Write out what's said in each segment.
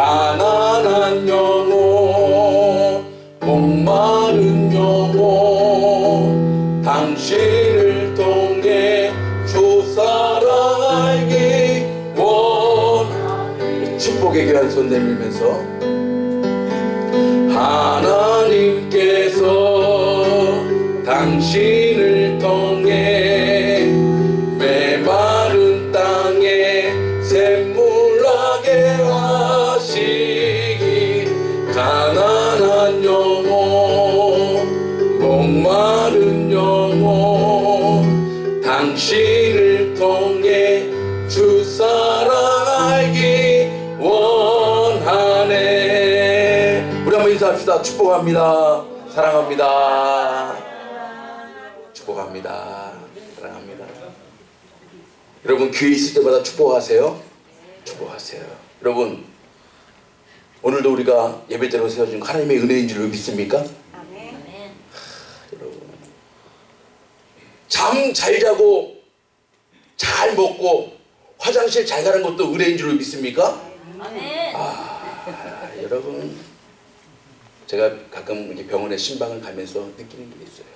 가난한 영혼, 목마른 영혼, 당신을 통해 주 사랑 알기 원하네. 축복의 귀한 손 내밀면서 하나님께서 당신을 통해 메마른 땅에 샘물나게 하시기, 가난한 영혼, 목마른 영혼, 당신을 통해 주 사랑 알기 원하네. 우리 한번 인사합시다. 축복합니다. 사랑합니다. 축복합니다. 사랑합니다. 여러분 귀에 있을 때마다 축복하세요. 축복하세요. 여러분 오늘도 우리가 예배대로 세워진 하나님의 은혜인 줄 믿습니까? 아멘. 여러분 잠 잘 자고 잘 먹고 화장실 잘 가는 것도 은혜인 줄 믿습니까? 아멘. 여러분 제가 가끔 이렇게 병원에 신방을 가면서 느끼는 게 있어요.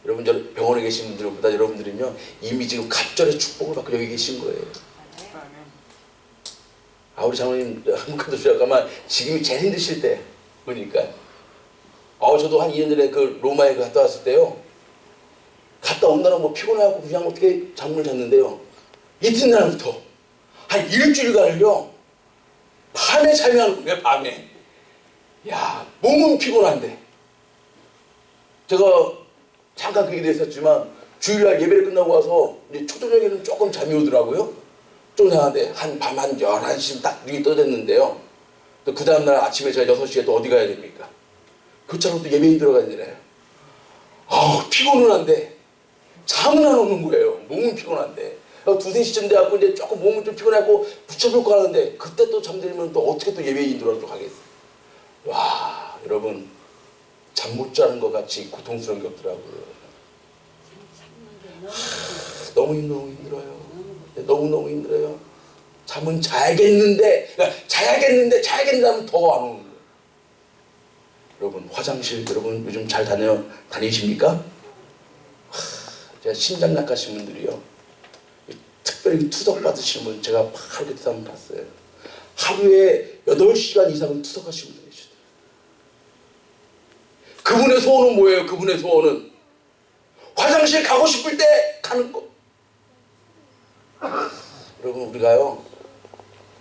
여러분 저 병원에 계신 분들보다 여러분들은요 이미 지금 갑절의 축복을 받고 여기 계신 거예요. 우리 장로님 한국도 주야가만 지금이 제일 힘드실 때 보니까 저도 한 2년 전에 그 로마에 갔다 왔을 때요, 갔다 온 날은 뭐 피곤해갖고 그냥 어떻게 잠을 잤는데요, 이튿날부터 한 일주일간을요 밤에 잠이하는 거예요. 밤에. 야, 몸은 피곤한데 제가 잠깐 그 얘기도 했었지만 주일날 예배를 끝나고 와서 이제 초저녁에는 조금 잠이 오더라고요. 좀 이상한데 밤 한 11시쯤 딱 눈이 떠졌는데요, 또 그 다음날 아침에 제가 6시에 또 어디 가야 됩니까? 그 차로 또 예배에 들어가야 되잖아요. 피곤은 한데 잠은 안 오는 거예요. 몸은 피곤한데 2, 3시쯤 돼갖고 이제 조금 몸은 좀 피곤해갖고 붙여볼까 하는데 그때 또 잠들면 또 어떻게 또 예배에 인도하도록 하겠어요. 와, 여러분 잠 못 자는 것 같이 고통스러운 게 없더라고요. 너무너무 힘들어요. 너무너무 힘들어요. 잠은 자야겠는데 하면 더 안 오는 거예요. 여러분 화장실 여러분 요즘 잘 다니십니까? 제가 심장약 가신 분들이요, 특별히 투석 받으시는 분 제가 하루 그때 한번 봤어요. 하루에 8시간 이상은 투석하시는 분들 계시더라고요. 그분의 소원은 뭐예요? 그분의 소원은 화장실 가고 싶을 때 가는 거. 여러분 우리가요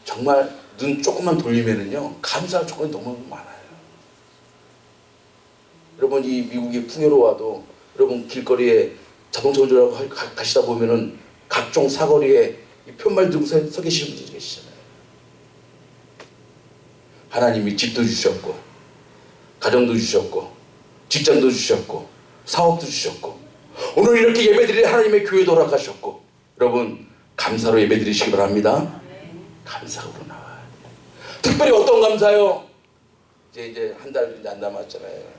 정말 눈 조금만 돌리면은요 감사할 조건이 너무 많아요. 여러분 이 미국이 풍요로워도 여러분 길거리에 자동차 운전하고 가시다 보면은 각종 사거리에 편말 들고 서 계시는 분들이 계시잖아요. 하나님이 집도 주셨고 가정도 주셨고 직장도 주셨고 사업도 주셨고 오늘 이렇게 예배드릴 하나님의 교회도 허락하셨고, 여러분 감사로 예배드리시기 바랍니다. 감사로 나와요. 특별히 어떤 감사요? 이제 한 달 안 남았잖아요.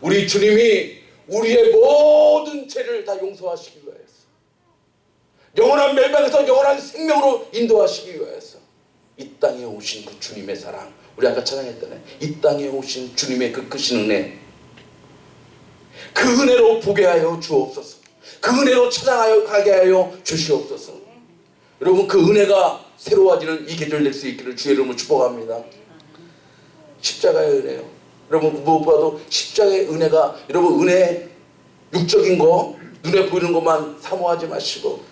우리 주님이 우리의 모든 죄를 다 용서하시기 위하여서, 영원한 멸망에서 영원한 생명으로 인도하시기 위하여서 이 땅에 오신 그 주님의 사랑, 우리 아까 찬양했잖아요. 이 땅에 오신 주님의 그 크신 은혜, 그 은혜로 보게 하여 주옵소서. 그 은혜로 찬양하여 가게 하여 주시옵소서. 여러분 그 은혜가 새로워지는 이 계절 될 수 있기를 주의 이름으로 축복합니다. 십자가의 은혜요. 여러분 무엇보다도 십자가의 은혜가, 여러분 은혜 육적인 거 눈에 보이는 것만 사모하지 마시고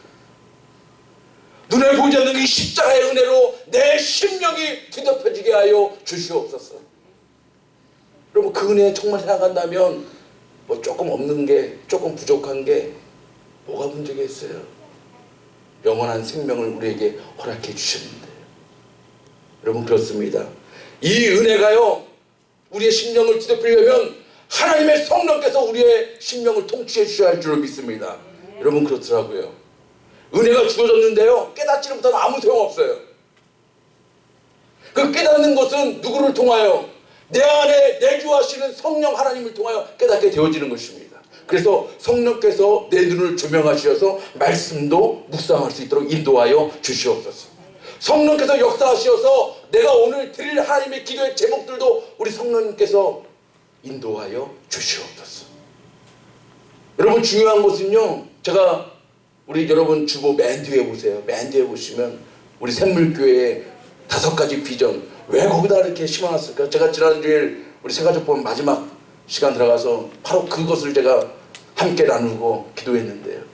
눈에 보이지 않는 이 십자가의 은혜로 내 심령이 뒤덮여지게 하여 주시옵소서. 여러분 그 은혜 정말 생각한다면 뭐 조금 없는 게, 조금 부족한 게 뭐가 문제가 있어요? 영원한 생명을 우리에게 허락해 주셨는데, 여러분 그렇습니다. 이 은혜가요 우리의 심령을 뒤덮이려면 하나님의 성령께서 우리의 심령을 통치해 주셔야 할 줄을 믿습니다. 여러분 그렇더라고요. 은혜가 주어졌는데요 깨닫지는 못하면 아무 소용없어요. 그 깨닫는 것은 누구를 통하여? 내 안에 내주하시는 성령 하나님을 통하여 깨닫게 되어지는 것입니다. 그래서 성령께서 내 눈을 조명하셔서 말씀도 묵상할 수 있도록 인도하여 주시옵소서. 성령께서 역사하셔서 내가 오늘 드릴 하나님의 기도의 제목들도 우리 성령님께서 인도하여 주시옵소서. 여러분, 중요한 것은요, 제가 우리 여러분 주보 맨 뒤에 보세요. 맨 뒤에 보시면 우리 샘물교회의 5가지 비전, 왜 거기다 이렇게 심어놨을까? 제가 지난주에 우리 새가족본 마지막 시간 들어가서 바로 그것을 제가 함께 나누고 기도했는데요.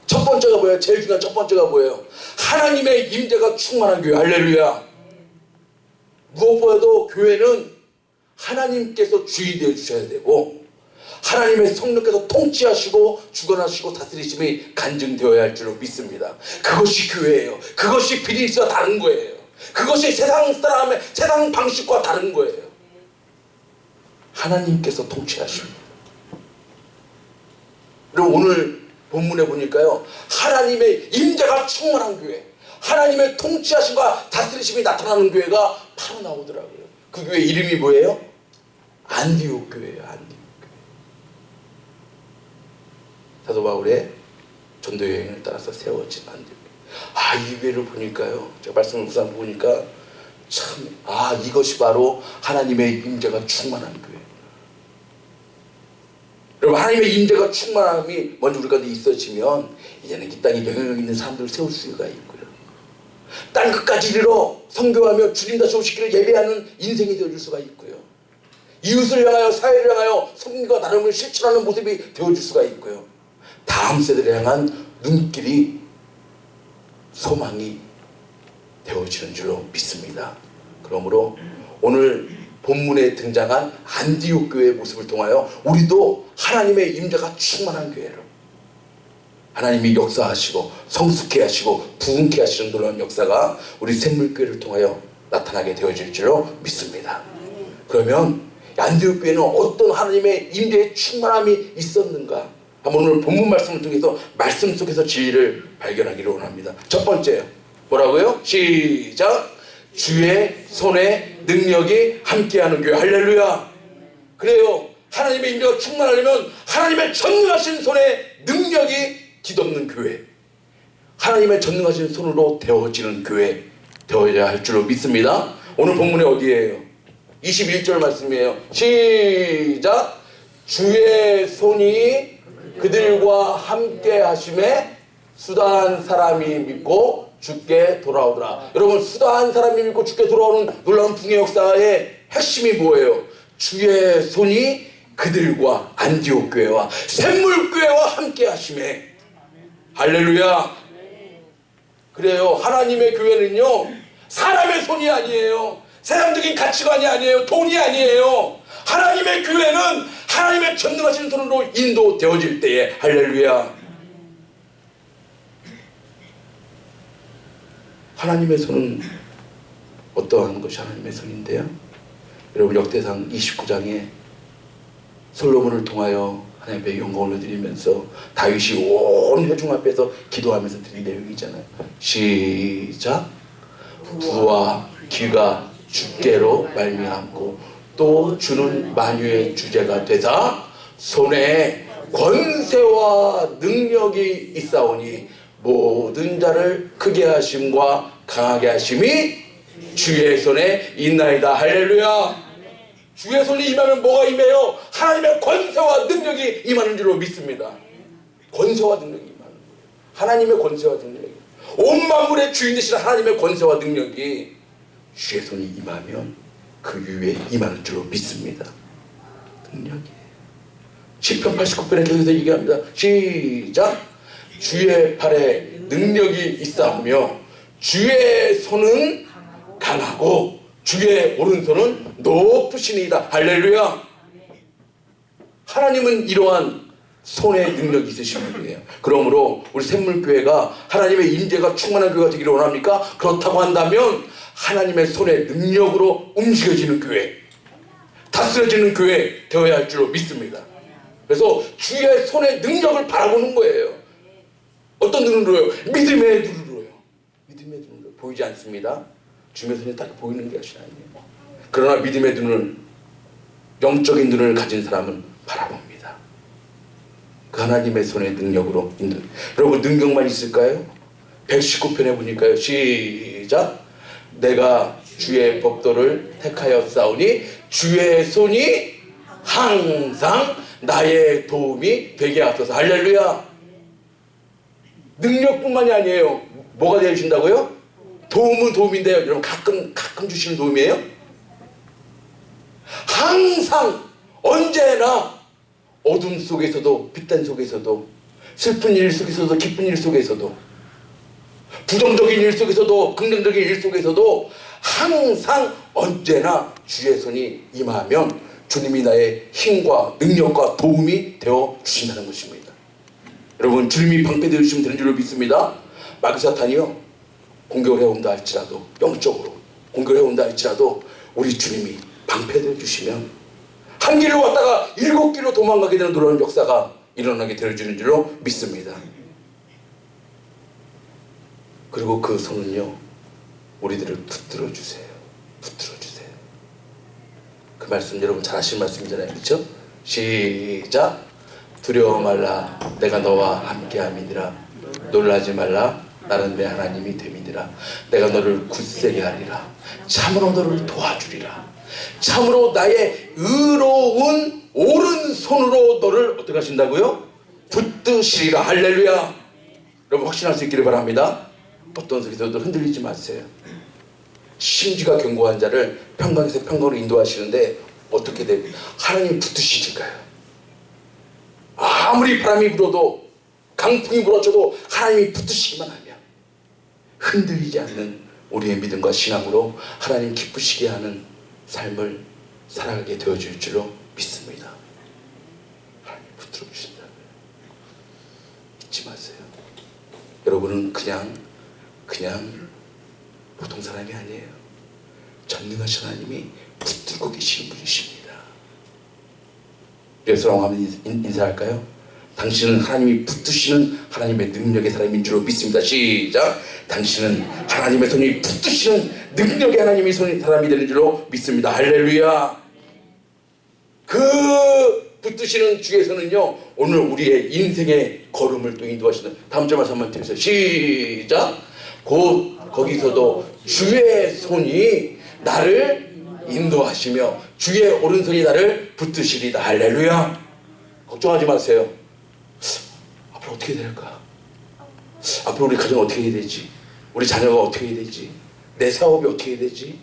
첫 번째가 뭐예요? 제일 중요한 첫 번째가 뭐예요? 하나님의 임재가 충만한 교회. 할렐루야. 무엇보다도 교회는 하나님께서 주인이 되어 주셔야 되고, 하나님의 성령께서 통치하시고 주관하시고 다스리심이 간증되어야 할 줄로 믿습니다. 그것이 교회예요. 그것이 비즈니스와 다른 거예요. 그것이 세상 사람의 세상 방식과 다른 거예요. 하나님께서 통치하십니다. 그리고 오늘 본문에 보니까요, 하나님의 임재가 충만한 교회, 하나님의 통치하심과 다스리심이 나타나는 교회가 바로 나오더라고요. 그 교회 이름이 뭐예요? 안디옥 교회예요. 안디옥 교회. 사도 바울의 전도 여행을 따라서 세워진 안디옥 교회. 이 교회를 보니까요, 제가 말씀을 우선 보니까 참, 이것이 바로 하나님의 임재가 충만한 교회. 여러분, 하나님의 임재가 충만함이 먼저 우리 가운데 있어지면 이제는 이 땅에 영향력 있는 사람들을 세울 수가 있고요. 땅 끝까지 이르러 선교하며 주님 다시 오시기를 예배하는 인생이 되어줄 수가 있고요. 이웃을 향하여 사회를 향하여 성령과 나름을 실천하는 모습이 되어줄 수가 있고요. 다음 세대를 향한 눈길이 소망이 되어지는 줄로 믿습니다. 그러므로 오늘 본문에 등장한 안디옥 교회의 모습을 통하여 우리도 하나님의 임재가 충만한 교회로, 하나님이 역사하시고 성숙케 하시고 부흥케 하시는 놀라운 역사가 우리 샘물교회를 통하여 나타나게 되어질 줄로 믿습니다. 그러면 안디옥 교회는 어떤 하나님의 임재의 충만함이 있었는가? 한번 오늘 본문 말씀을 통해서 말씀 속에서 진리를 발견하기를 원합니다. 첫 번째요. 뭐라고요? 시작! 주의 손에 능력이 함께하는 교회. 할렐루야. 그래요. 하나님의 임재가 충만하려면 하나님의 전능하신 손에 능력이 뒤덮는 교회, 하나님의 전능하신 손으로 되어지는 교회 되어야 할 줄로 믿습니다. 오늘 본문이 어디예요? 21절 말씀이에요. 시작! 주의 손이 그들과 함께 하심에 수다한 사람이 믿고 주께 돌아오더라. 여러분, 수다한 사람이 믿고 주께 돌아오는 놀라운 붕의 역사의 핵심이 뭐예요? 주의 손이 그들과 안디옥 교회와 샘물 교회와 함께 하심에. 할렐루야. 그래요. 하나님의 교회는요, 사람의 손이 아니에요. 세상적인 가치관이 아니에요. 돈이 아니에요. 하나님의 교회는 하나님의 전능하신 손으로 인도되어질 때에. 할렐루야. 하나님의 손은 어떠한 것이 하나님의 손인데요? 여러분, 역대상 29장에 솔로몬을 통하여 하나님의 영광을 드리면서 다윗이 온 회중 앞에서 기도하면서 드린 내용이잖아요. 시작! 부와 귀가 주께로 말미암고 또 주는 만유의 주제가 되사 손에 권세와 능력이 있사오니 모든 자를 크게 하심과 강하게 하심이 주의 손에 있나이다. 할렐루야. 주의 손이 임하면 뭐가 임해요? 하나님의 권세와 능력이 임하는 줄로 믿습니다. 권세와 능력이 임하는 거예요. 하나님의 권세와 능력이, 온 만물의 주인 되시는 하나님의 권세와 능력이 주의 손이 임하면 그 위에 임하는 줄로 믿습니다. 능력이에요. 시편 89편에 계속해서 얘기합니다. 시작! 주의 팔에 능력이 있사오며 주의 손은 강하고 주의 오른손은 높으시니이다. 할렐루야. 하나님은 이러한 손에 능력이 있으신 분이에요. 그러므로 우리 샘물교회가 하나님의 임재가 충만한 교회가 되기를 원합니까? 그렇다고 한다면 하나님의 손의 능력으로 움직여지는 교회, 다스려지는 교회 되어야 할 줄로 믿습니다. 그래서 주의 손의 능력을 바라보는 거예요. 어떤 눈으로요? 믿음의 눈으로요. 믿음의 눈으로. 보이지 않습니다. 주의 손이 딱 보이는 것이 아니에요. 그러나 믿음의 눈을, 영적인 눈을 가진 사람은 바라봅니다. 그 하나님의 손의 능력으로 인도. 여러분, 능력만 있을까요? 119편에 보니까요. 시작. 내가 주의 법도를 택하여 싸우니 주의 손이 항상 나의 도움이 되게 하소서. 할렐루야. 능력뿐만이 아니에요. 뭐가 되어주신다고요? 도움은 도움인데요. 여러분 가끔 주시는 도움이에요? 항상 언제나 어둠 속에서도 빛단 속에서도 슬픈 일 속에서도 기쁜 일 속에서도 부정적인 일 속에서도 긍정적인 일 속에서도 항상 언제나 주의 손이 임하면 주님이 나의 힘과 능력과 도움이 되어 주신다는 것입니다. 여러분 주님이 방패되어 주시면 되는 줄로 믿습니다. 마귀 사탄이요 공격을 해온다 할지라도 영적으로 공격을 해온다 할지라도 우리 주님이 방패되어 주시면 한 길로 왔다가 7길로 도망가게 되는 놀라운 역사가 일어나게 되어 주는 줄로 믿습니다. 그리고 그 손은요 우리들을 붙들어 주세요. 붙들어 주세요. 그 말씀 여러분 잘 아시는 말씀이잖아요. 그렇죠? 시작. 두려워 말라 내가 너와 함께함이니라. 놀라지 말라 나는 내 하나님이 됨이니라. 내가 너를 굳세게 하리라. 참으로 너를 도와주리라. 참으로 나의 의로운 오른손으로 너를 어떻게 하신다고요? 붙드시리라. 할렐루야. 여러분 확신할 수 있기를 바랍니다. 어떤 속에서도 흔들리지 마세요. 심지가 견고한 자를 평강에서 평강으로 인도하시는데 어떻게 돼요? 하나님 붙드시니까요. 아무리 바람이 불어도 강풍이 불어줘도 하나님이 붙드시기만 하면 흔들리지 않는 우리의 믿음과 신앙으로 하나님 기쁘시게 하는 삶을 살아가게 되어줄 줄로 믿습니다. 하나님 붙들어 주신다고요. 잊지 마세요. 여러분은 그냥 보통 사람이 아니에요. 전능하신 하나님이 붙들고 계시는 분이십니다. 그래서 한번 인사할까요? 당신은 하나님이 붙드시는 하나님의 능력의 사람인 줄로 믿습니다. 시작. 당신은 하나님의 손이 붙드시는 능력의 하나님의 손이 사람이 되는 줄로 믿습니다. 할렐루야. 그 붙드시는 주께서는요 오늘 우리의 인생의 걸음을 또 인도하시는 다음 절 말씀 한번 드리세요. 시작. 곧 거기서도 주의 손이 나를 인도하시며 주의 오른손이 나를 붙드시리다. 할렐루야. 걱정하지 마세요. 앞으로 어떻게 될까? 앞으로 우리 가정 어떻게 해야 되지? 우리 자녀가 어떻게 해야 되지? 내 사업이 어떻게 해야 되지?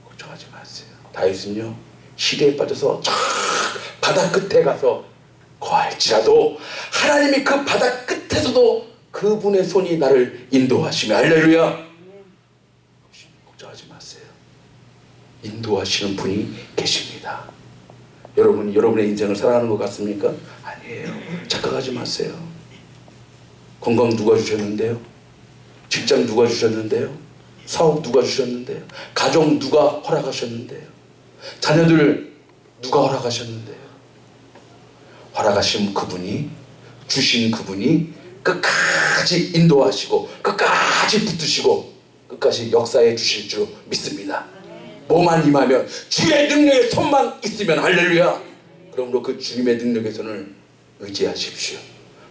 걱정하지 마세요. 다윗은요 시대에 빠져서 저 바다 끝에 가서 거할지라도 하나님이 그 바다 끝에서도 그분의 손이 나를 인도하시며. 할렐루야. 걱정하지 마세요. 인도하시는 분이 계십니다. 여러분이 여러분의 인생을 살아가는 것 같습니까? 아니에요. 착각하지 마세요. 건강 누가 주셨는데요? 직장 누가 주셨는데요? 사업 누가 주셨는데요? 가정 누가 허락하셨는데요? 자녀들 누가 허락하셨는데요? 허락하신 그분이, 주신 그분이 끝까지 인도하시고 끝까지 붙드시고 끝까지 역사해 주실 줄 믿습니다. 뭐만 임하면 주의 능력의 손만 있으면. 할렐루야. 그러므로 그 주님의 능력의 손을 의지하십시오.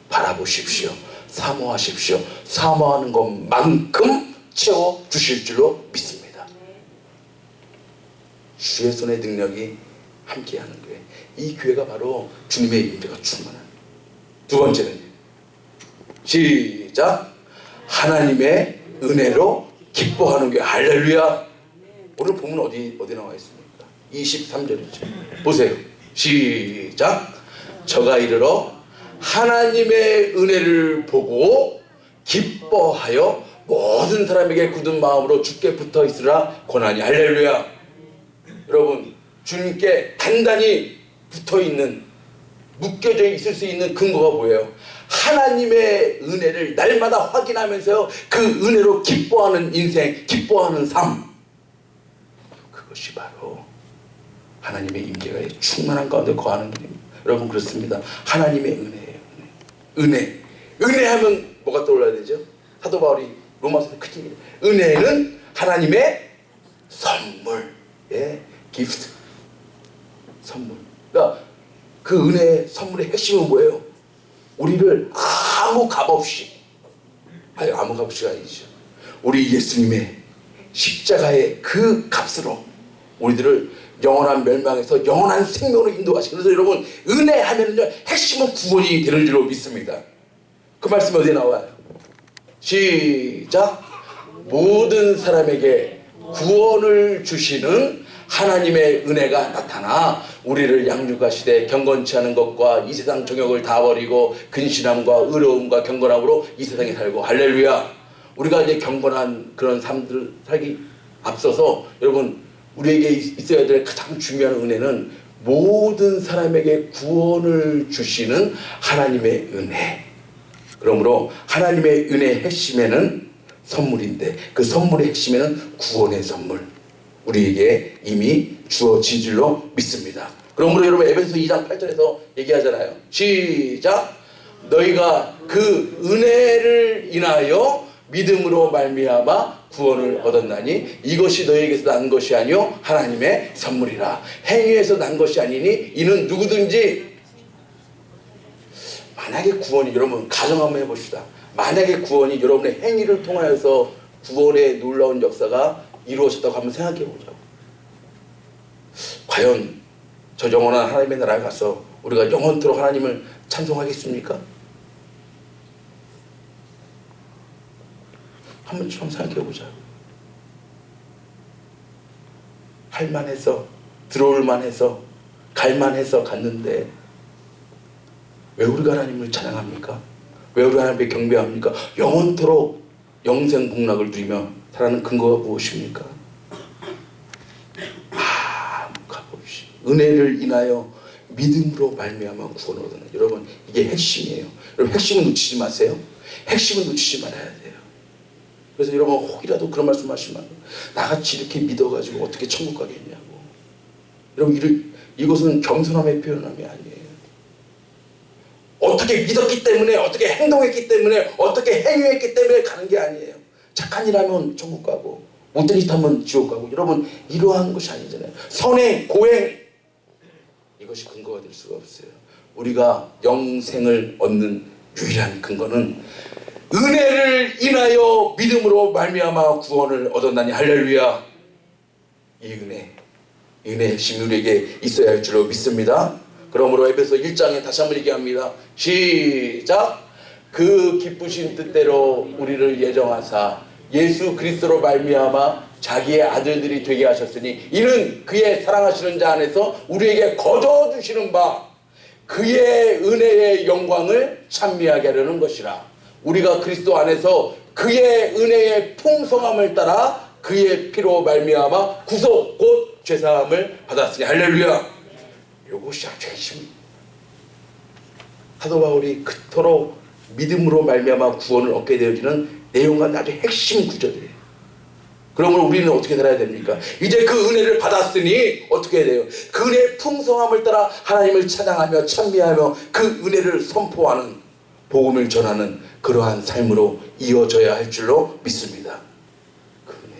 바라보십시오. 사모하십시오. 사모하는 것만큼 채워주실 줄로 믿습니다. 주의 손의 능력이 함께하는 교회, 이 교회가 바로 주님의 임재가 충만한. 두 번째는 시작. 하나님의 은혜로 기뻐하는 교회. 할렐루야. 오늘 본문 어디 나와 있습니까? 23절이죠. 보세요. 시작. 저가 이르러 하나님의 은혜를 보고 기뻐하여 모든 사람에게 굳은 마음으로 주께 붙어 있으라 권하니. 할렐루야. 여러분 주님께 단단히 붙어 있는, 묶여져 있을 수 있는 근거가 뭐예요? 하나님의 은혜를 날마다 확인하면서 그 은혜로 기뻐하는 인생, 기뻐하는 삶. 그것이 바로 하나님의 임재가 충만한 가운데 거하는 길입니다. 여러분 그렇습니다. 하나님의 은혜예요. 은혜하면 뭐가 떠올라야 되죠? 사도 바울이 로마서에 크게 은혜는 하나님의 선물, 기프트, 선물. 그러니까 그 은혜의 선물의 핵심은 뭐예요? 우리를 아무 값 없이 아무 값이 아니죠. 우리 예수님의 십자가의 그 값으로 우리들을 영원한 멸망에서 영원한 생명으로 인도하시는. 그래서 여러분, 은혜 하면은요, 핵심은 구원이 되는 줄로 믿습니다. 그 말씀이 어디에 나와요? 시작. 모든 사람에게 구원을 주시는 하나님의 은혜가 나타나 우리를 양육하시되 경건치 않은 것과 이 세상 정욕을 다 버리고 근신함과 의로움과 경건함으로 이 세상에 살고. 할렐루야. 우리가 이제 경건한 그런 삶들 살기 앞서서 여러분, 우리에게 있어야 될 가장 중요한 은혜는 모든 사람에게 구원을 주시는 하나님의 은혜. 그러므로 하나님의 은혜의 핵심에는 선물인데, 그 선물의 핵심에는 구원의 선물, 우리에게 이미 주어진 줄로 믿습니다. 그러므로 여러분, 에베소 2장 8절에서 얘기하잖아요. 시작. 너희가 그 은혜를 인하여 믿음으로 말미암아 구원을 얻었나니 이것이 너희에게서 난 것이 아니요 하나님의 선물이라. 행위에서 난 것이 아니니 이는 누구든지. 만약에 구원이, 여러분 가정 한번 해봅시다. 만약에 구원이 여러분의 행위를 통하여서 구원의 놀라운 역사가 이루어졌다고 한번 생각해 보자고. 과연 저 영원한 하나님의 나라에 가서 우리가 영원토록 하나님을 찬송하겠습니까? 한번 좀 생각해 보자. 할만해서, 들어올만해서, 갈만해서 갔는데 왜 우리가 하나님을 찬양합니까? 왜 우리가 하나님께 경배합니까? 영원토록 영생복락을 누리며 살아가는 근거가 무엇입니까? 가봅시다. 은혜를 인하여 믿음으로 말미암아 구원을 얻는. 여러분, 이게 핵심이에요. 여러분, 핵심은 놓치지 마세요. 핵심은 놓치지 말아야 돼요. 그래서 여러분, 혹이라도 그런 말씀 하시면 나같이 이렇게 믿어가지고 어떻게 천국 가겠냐고. 여러분, 이것은 겸손함의 표현함이 아니에요. 어떻게 믿었기 때문에, 어떻게 행동했기 때문에, 어떻게 행위했기 때문에 가는 게 아니에요. 착한 일 하면 천국 가고 못된 짓 하면 지옥 가고. 여러분, 이러한 것이 아니잖아요. 선행, 고행, 이것이 근거가 될 수가 없어요. 우리가 영생을 얻는 유일한 근거는 은혜를 인하여 믿음으로 말미암아 구원을 얻었나니. 할렐루야. 이 은혜의 핵심이 우리에게 있어야 할 줄로 믿습니다. 그러므로 에베소 1장에 다시 한번 얘기합니다. 시작. 그 기쁘신 뜻대로 우리를 예정하사 예수 그리스도로 말미암아 자기의 아들들이 되게 하셨으니 이는 그의 사랑하시는 자 안에서 우리에게 거저 주시는 바 그의 은혜의 영광을 찬미하게 하려는 것이라. 우리가 그리스도 안에서 그의 은혜의 풍성함을 따라 그의 피로 말미암아 구속 곧 죄사함을 받았으니. 할렐루야. 이것이 아주 핵심. 사도 바울이 그토록 믿음으로 말미암아 구원을 얻게 되어지는 내용과 아주 핵심 구절이에요. 그러므로 우리는 어떻게 살아야 됩니까? 이제 그 은혜를 받았으니 어떻게 해야 돼요? 그 은혜의 풍성함을 따라 하나님을 찬양하며 찬미하며 그 은혜를 선포하는, 복음을 전하는 그러한 삶으로 이어져야 할 줄로 믿습니다. 그 은혜.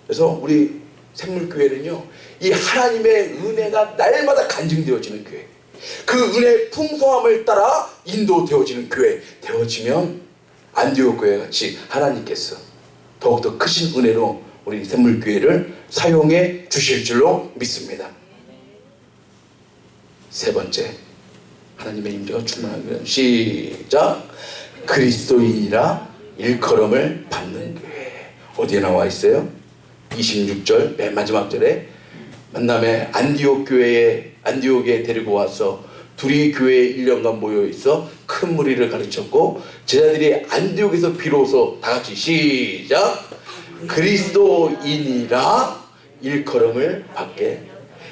그래서 우리 샘물교회는요, 이 하나님의 은혜가 날마다 간증되어지는 교회, 그 은혜의 풍성함을 따라 인도되어지는 교회 되어지면 안디옥 교회 같이 하나님께서 더욱더 크신 은혜로 우리 샘물교회를 사용해 주실 줄로 믿습니다. 세 번째, 하나님의 임재가 충만한 교회. 시작. 그리스도인이라 일컬음을 받는 교회. 어디에 나와 있어요? 26절 맨 마지막 절에 만남에 안디옥에 데리고 와서 둘이 교회에 1년간 모여 있어 큰 무리를 가르쳤고 제자들이 안디옥에서 비로소 다 같이 시작. 그리스도인이라 일컬음을 받게.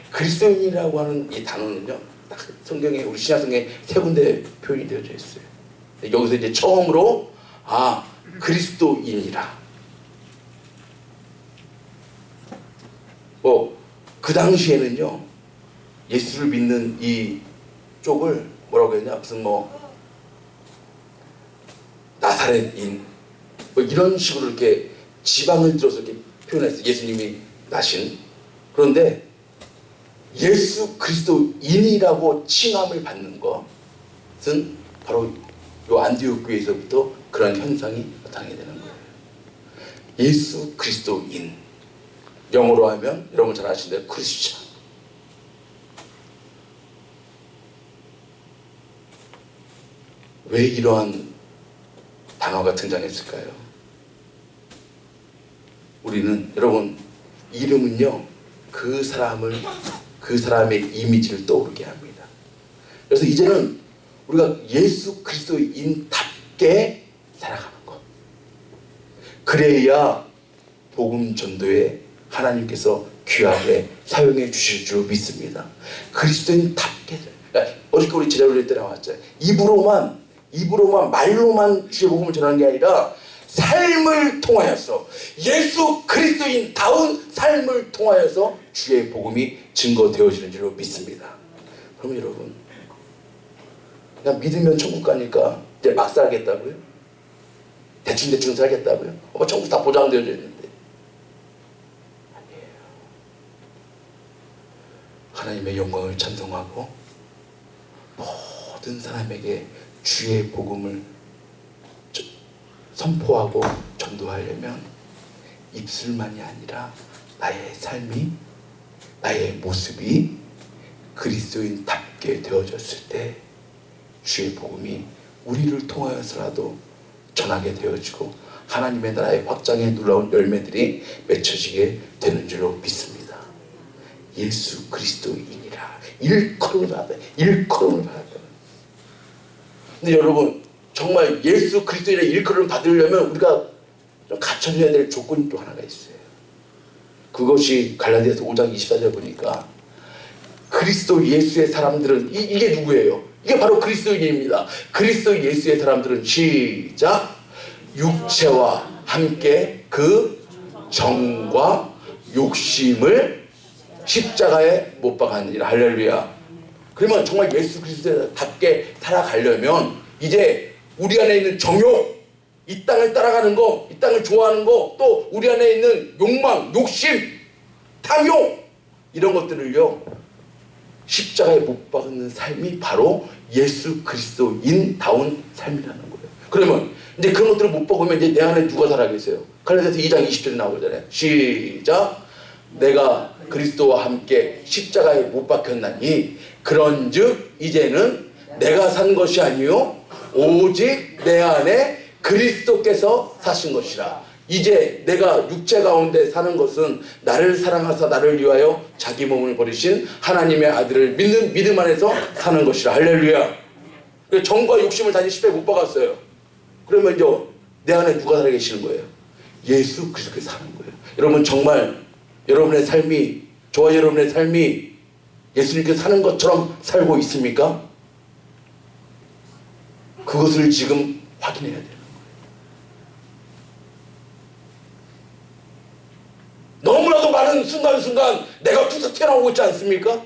그리스도인이라고 하는 이 단어는요, 딱 성경에, 우리 신약성경에 세 군데 표현이 되어져 있어요. 여기서 이제 처음으로 그리스도인이라. 그 당시에는요, 예수를 믿는 이 쪽을 뭐라고 했냐, 무슨 나사렛인 이런 식으로 이렇게 지방을 들어서 이렇게 표현했어요. 예수님이 나신. 그런데 예수 그리스도인이라고 칭함을 받는 것은 바로 요 안디옥 교회에서부터 그런 현상이 나타나게 되는 거예요. 예수 그리스도인, 영어로 하면 여러분 잘 아시는 대로 크리스천. 왜 이러한 단어가 등장했을까요? 우리는 여러분, 이름은요 그 사람의 이미지를 떠오르게 합니다. 그래서 이제는 우리가 예수 그리스도인답게 살아가는 것, 그래야 복음 전도에 하나님께서 귀하게 사용해 주실 줄 믿습니다. 그리스도인답게. 그러니까 어저께 우리 제자 올릴 때 나왔죠. 입으로만 말로만 주의 복음을 전하는 게 아니라 삶을 통하여서, 예수 그리스도인다운 삶을 통하여서 주의 복음이 증거되어지는 줄로 믿습니다. 그럼 여러분, 그냥 믿으면 천국 가니까 이제 막 살겠다고요? 대충 살겠다고요? 천국 다 보장되어져 있는데. 아니에요. 하나님의 영광을 찬송하고 모든 사람에게 주의 복음을 선포하고 전도하려면 입술만이 아니라 나의 삶이, 나의 모습이 그리스도인답게 되어졌을 때 주의 복음이 우리를 통하여서라도 전하게 되어지고 하나님의 나라의 확장에 놀라운 열매들이 맺혀지게 되는 줄로 믿습니다. 예수 그리스도인이라 일컬음을 받아야 돼. 근데 여러분, 정말 예수 그리스도인의 일컬음을 받으려면 우리가 좀 갖춰져야 될 조건이 또 하나가 있어요. 그것이 갈라디아서 5장 24절 보니까 그리스도 예수의 사람들은 이게 누구예요? 이게 바로 그리스도인입니다. 그리스도 예수의 사람들은 시작, 육체와 함께 그 정과 욕심을 십자가에 못 박았느니라. 할렐루야. 그러면 정말 예수 그리스도답게 살아가려면 이제 우리 안에 있는 정욕, 이 땅을 따라가는 거, 이 땅을 좋아하는 거, 또 우리 안에 있는 욕망, 욕심, 탐욕, 이런 것들을요 십자가에 못 박는 삶이 바로 예수 그리스도인다운 삶이라는 거예요. 그러면 이제 그런 것들을 못 박으면 이제 내 안에 누가 살아계세요? 갈라디아서 2장 20절에 나오잖아요. 시작, 내가 그리스도와 함께 십자가에 못 박혔나니 그런즉 이제는 내가 산 것이 아니요 오직 내 안에 그리스도께서 사신 것이라. 이제 내가 육체 가운데 사는 것은 나를 사랑하사 나를 위하여 자기 몸을 버리신 하나님의 아들을 믿는 믿음 안에서 사는 것이라. 할렐루야. 정과 욕심을 다시 십자가에 못 박았어요. 그러면 이제 내 안에 누가 살아계시는 거예요? 예수 그리스도께서 사는 거예요. 여러분, 정말 여러분의 삶이, 저와 여러분의 삶이 예수님께서 사는 것처럼 살고 있습니까? 그것을 지금 확인해야 돼요. 너무나도 많은 순간순간 내가 툭툭 튀어나오고 있지 않습니까?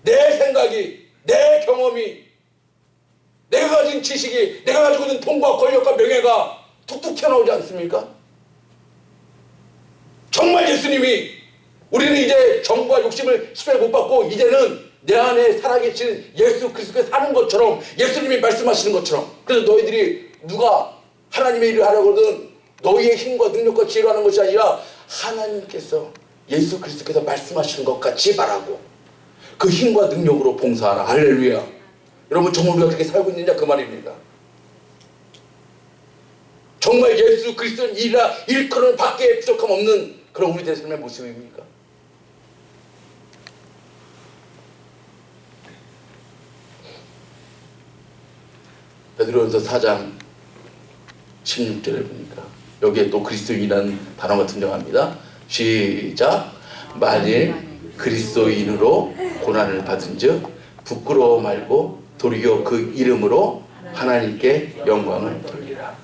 내 생각이, 내 경험이, 내가 가진 지식이, 내가 가지고 있는 돈과 권력과 명예가 툭툭 튀어나오지 않습니까? 정말 예수님이, 우리는 이제 정과 욕심을 십자가에 못 받고 이제는 내 안에 살아계신 예수 그리스도께서 사는 것처럼, 예수님이 말씀하시는 것처럼. 그래서 너희들이 누가 하나님의 일을 하려거든 너희의 힘과 능력과 지혜로 하는 것이 아니라 하나님께서, 예수 그리스도께서 말씀하시는 것 같이 말하고 그 힘과 능력으로 봉사하라. 할렐루야. 여러분, 정말 우리가 그렇게 살고 있느냐 그 말입니다. 정말 예수 그리스도는 일컬음 밖에 부족함 없는 그런 우리들의 삶의 모습입니까? 베드로전서 4장 16절에 보니까 여기에 또 그리스도인이라는 단어가 등장합니다. 시작, 만일 그리스도인으로 고난을 받은 즉 부끄러워 말고 도리어 그 이름으로 하나님께 영광을 돌리라.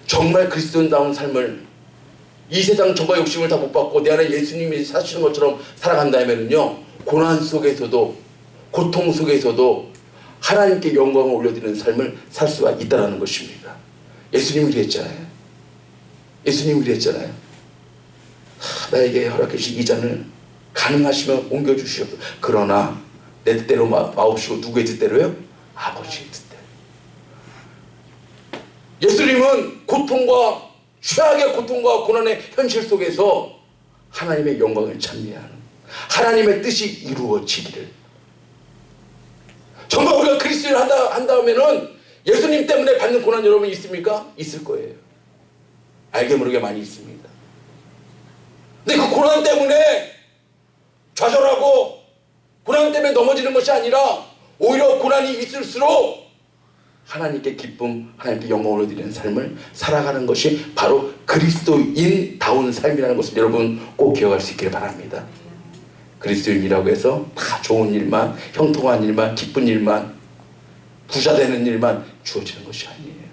정말 그리스도인다운 삶을, 이 세상 정과 욕심을 다 못 받고 내 안에 예수님이 사시는 것처럼 살아간다면요, 고난 속에서도, 고통 속에서도 하나님께 영광을 올려드리는 삶을 살 수가 있다는 것입니다. 예수님이 그랬잖아요. 나에게 허락해 주신 이 잔을 가능하시면 옮겨주시옵소서. 그러나 내 뜻대로 마옵시고 누구의 뜻대로요? 아버지의 뜻대로. 예수님은 고통과 최악의 고통과 고난의 현실 속에서 하나님의 영광을 찬미하는, 하나님의 뜻이 이루어지기를. 정말 우리가 그리스도인을 한다면은 예수님 때문에 받는 고난 여러분 있습니까? 있을 거예요. 알게 모르게 많이 있습니다. 근데 그 고난 때문에 좌절하고 고난 때문에 넘어지는 것이 아니라 오히려 고난이 있을수록 하나님께 기쁨, 하나님께 영광을 드리는 삶을 살아가는 것이 바로 그리스도인다운 삶이라는 것을 여러분 꼭 기억할 수 있기를 바랍니다. 그리스도인이라고 해서 다 좋은 일만, 형통한 일만, 기쁜 일만, 부자 되는 일만 주어지는 것이 아니에요.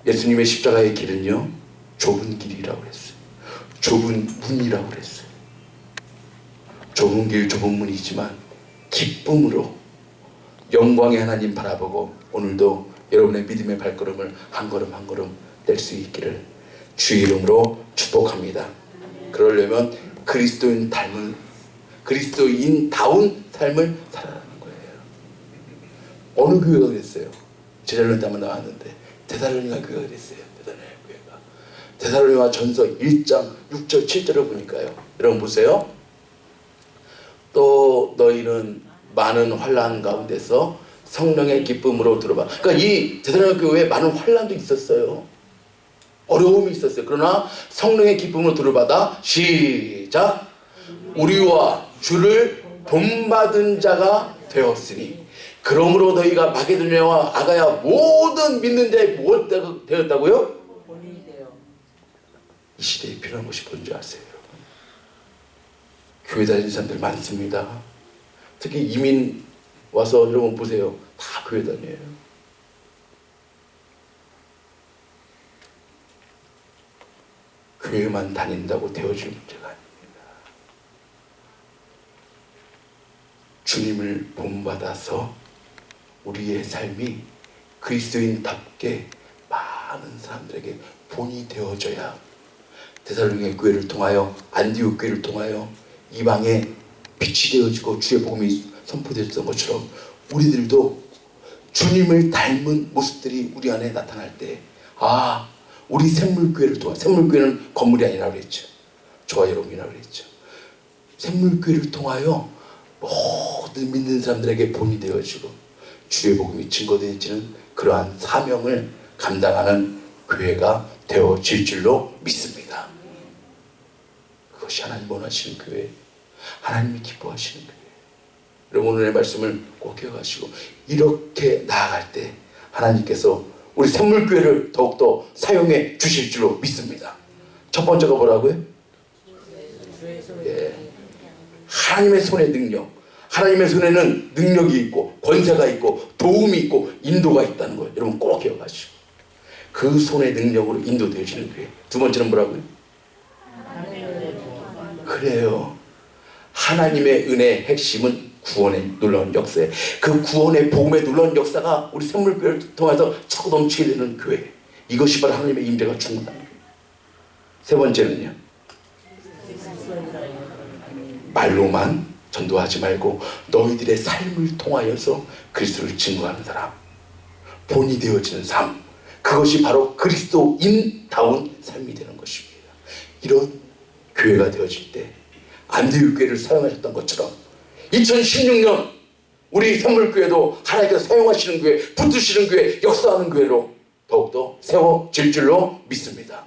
예수님의 십자가의 길은요, 좁은 길이라고 했어요. 좁은 문이라고 그랬어요. 좁은 길, 좁은 문이지만 기쁨으로 영광의 하나님 바라보고 오늘도 여러분의 믿음의 발걸음을 한 걸음 한 걸음 뗄 수 있기를 주의 이름으로 축복합니다. 그러려면 그리스도인다운 삶을 살아가는 거예요. 어느 교회가 그랬어요? 제자로니가 나왔는데 데살로니가 교회가 그랬어요. 데살로니가 전서 1장 6절 7절을 보니까요, 여러분 보세요. 또 너희는 많은 환난 가운데서 성령의 기쁨으로 들어봐. 그러니까 이 데살로니가 교회에 많은 환난도 있었어요. 어려움이 있었어요. 그러나 성령의 기쁨으로 들어받아 시작, 우리와 주를 본받은 자가 되었으니 그러므로 너희가 마게도냐와 아가야 모든 믿는 자의 무엇 되었다고요? 이 시대에 필요한 것이 뭔지 아세요, 여러분? 교회 다니는 사람들 많습니다. 특히 이민 와서 여러분 보세요. 다 교회 다녀요. 교회만 다닌다고 되어질 문제가 아닙니다. 주님을 본받아서 우리의 삶이 그리스도인답게 많은 사람들에게 본이 되어져야 데살로니가 교회를 통하여, 안디옥 교회를 통하여 이방에 빛이 되어지고 주의 복음이 선포되었던 것처럼 우리들도 주님을 닮은 모습들이 우리 안에 나타날 때, 아, 우리 샘물교회를 통해, 샘물교회는 건물이 아니라 그랬죠. 저와 여러분이라고 그랬죠. 샘물교회를 통하여 모든 믿는 사람들에게 본이 되어지고 주의 복음이 증거되어지는 그러한 사명을 감당하는 교회가 되어질 줄로 믿습니다. 그것이 하나님 원하시는 교회, 하나님이 기뻐하시는 교회. 여러분 오늘의 말씀을 꼭 기억하시고 이렇게 나아갈 때 하나님께서 우리 샘물교회를 더욱더 사용해 주실 줄로 믿습니다. 첫 번째가 뭐라고요? 예. 하나님의 손의 능력. 하나님의 손에는 능력이 있고 권세가 있고 도움이 있고 인도가 있다는 거예요. 여러분 꼭 기억하시고 그 손의 능력으로 인도되어지는 교회. 두 번째는 뭐라고요? 그래요. 하나님의 은혜의 핵심은 구원의 놀라운 역사에, 그 구원의 복음의 놀라운 역사가 우리 샘물교회를 통해서 차고 넘치게 되는 교회. 이것이 바로 하나님의 임재가 충만한 교회. 세 번째는요, 말로만 전도하지 말고 너희들의 삶을 통하여서 그리스도를 증거하는 사람, 본이 되어지는 삶, 그것이 바로 그리스도인다운 삶이 되는 것입니다. 이런 교회가 되어질 때 안디옥 교회를 사용하셨던 것처럼 2016년 우리 샘물교회도 하나님께서 사용하시는 교회, 붙드시는 교회, 역사하는 교회로 더욱더 세워질 줄로 믿습니다.